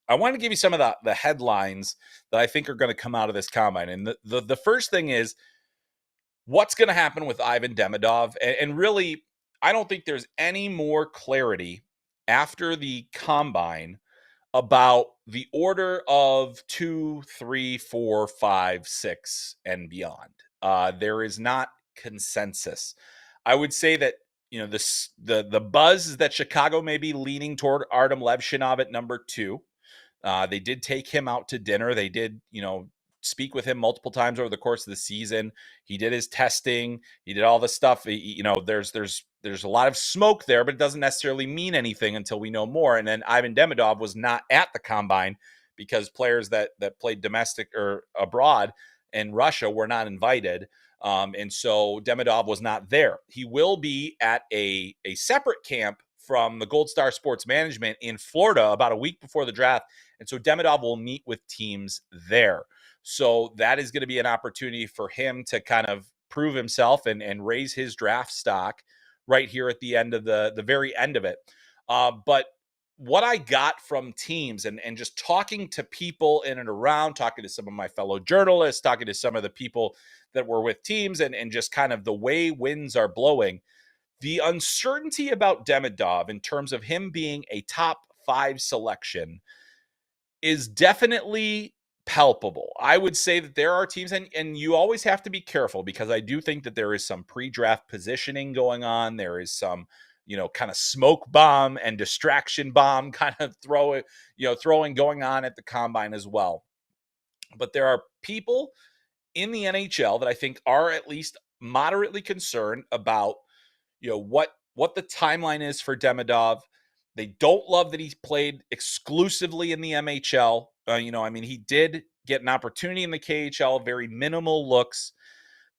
I want to give you some of the headlines that I think are going to come out of this combine. And the first thing is what's going to happen with Ivan Demidov. And really, I don't think there's any more clarity after the combine about the order of 2, 3, 4, 5, 6, and beyond. There is not consensus. I would say that the buzz is that Chicago may be leaning toward Artem Levshinov at number 2. They did take him out to dinner. They did, speak with him multiple times over the course of the season. He did his testing. He did all the stuff. There's a lot of smoke there, but it doesn't necessarily mean anything until we know more. And then Ivan Demidov was not at the combine because players that played domestic or abroad in Russia were not invited. And so Demidov was not there. He will be at a separate camp from the Gold Star Sports Management in Florida about a week before the draft. And so Demidov will meet with teams there. So that is going to be an opportunity for him to kind of prove himself and raise his draft stock right here at the end of the very end of it. But what I got from teams and just talking to people in and around, talking to some of my fellow journalists, talking to some of the people that were with teams and just kind of the way winds are blowing, the uncertainty about Demidov in terms of him being a top 5 selection is definitely palpable. I would say that there are teams, and you always have to be careful because I do think that there is some pre-draft positioning going on. There is some, kind of smoke bomb and distraction bomb kind of throwing going on at the combine as well. But there are people in the NHL that I think are at least moderately concerned about, what the timeline is for Demidov. They don't love that he's played exclusively in the MHL. He did get an opportunity in the KHL, very minimal looks,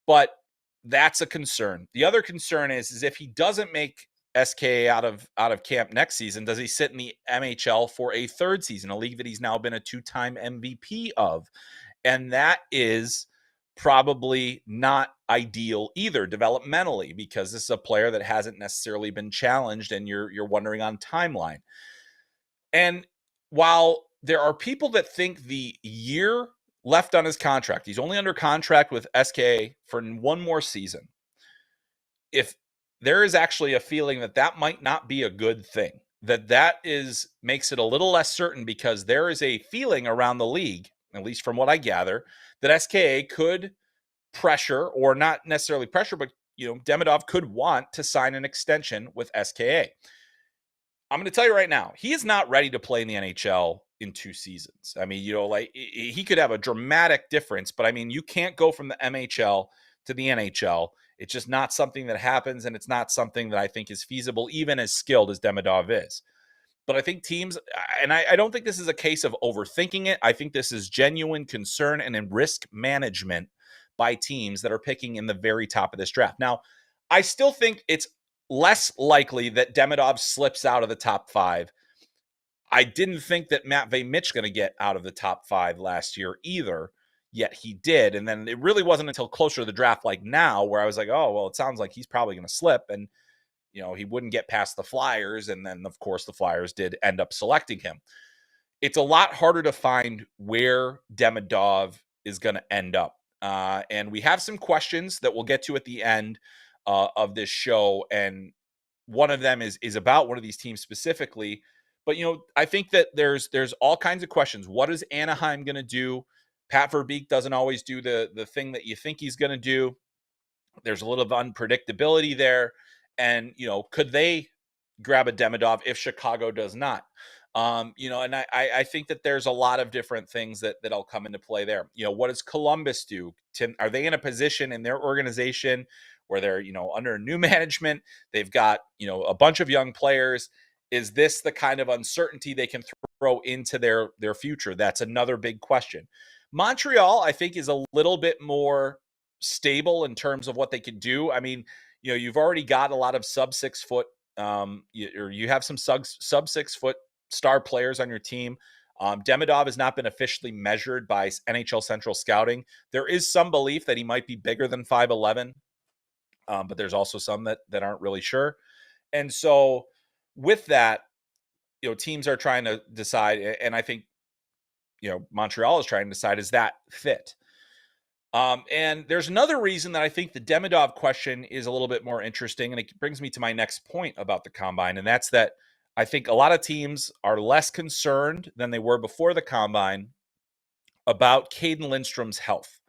but that's a concern. The other concern is if he doesn't make SKA out of camp next season, does he sit in the MHL for a third season, a league that he's now been a 2-time MVP of? And that is probably not ideal either developmentally, because this is a player that hasn't necessarily been challenged and you're wondering on timeline. And while there are people that think the year left on his contract, he's only under contract with SKA for one more season. If there is actually a feeling that might not be a good thing, that makes it a little less certain, because there is a feeling around the league, at least from what I gather, that SKA could pressure, or not necessarily pressure, but Demidov could want to sign an extension with SKA. I'm going to tell you right now, he is not ready to play in the NHL in 2 seasons. I mean, he could have a dramatic difference, but you can't go from the MHL to the NHL. It's just not something that happens, and it's not something that I think is feasible, even as skilled as Demidov is. But I think teams, and I don't think this is a case of overthinking it. I think this is genuine concern and in risk management by teams that are picking in the very top of this draft. Now, I still think it's less likely that Demidov slips out of the top 5. I didn't think that Matvei Mitch going to get out of the top 5 last year either, yet he did. And then it really wasn't until closer to the draft, like now, where I was like, oh, well, it sounds like he's probably going to slip. And he wouldn't get past the Flyers. And then, of course, the Flyers did end up selecting him. It's a lot harder to find where Demidov is going to end up. And we have some questions that we'll get to at the end of this show. And one of them is about one of these teams specifically. But, I think that there's all kinds of questions. What is Anaheim going to do? Pat Verbeek doesn't always do the thing that you think he's going to do. There's a little of unpredictability there. And, could they grab a Demidov if Chicago does not? And I think that there's a lot of different things that'll come into play there. What does Columbus do? Tim, are they in a position in their organization where they're, under new management? They've got, a bunch of young players. Is this the kind of uncertainty they can throw into their future? That's another big question. Montreal, I think, is a little bit more stable in terms of what they can do. You've already got a lot of sub 6 foot, you have some sub 6 foot star players on your team. Demidov has not been officially measured by NHL Central Scouting. There is some belief that he might be bigger than 5'11", but there's also some that aren't really sure. And so with that, teams are trying to decide, and I think Montreal is trying to decide, is that fit? And there's another reason that I think the Demidov question is a little bit more interesting, and it brings me to my next point about the Combine, and that's that I think a lot of teams are less concerned than they were before the Combine about Caden Lindstrom's health.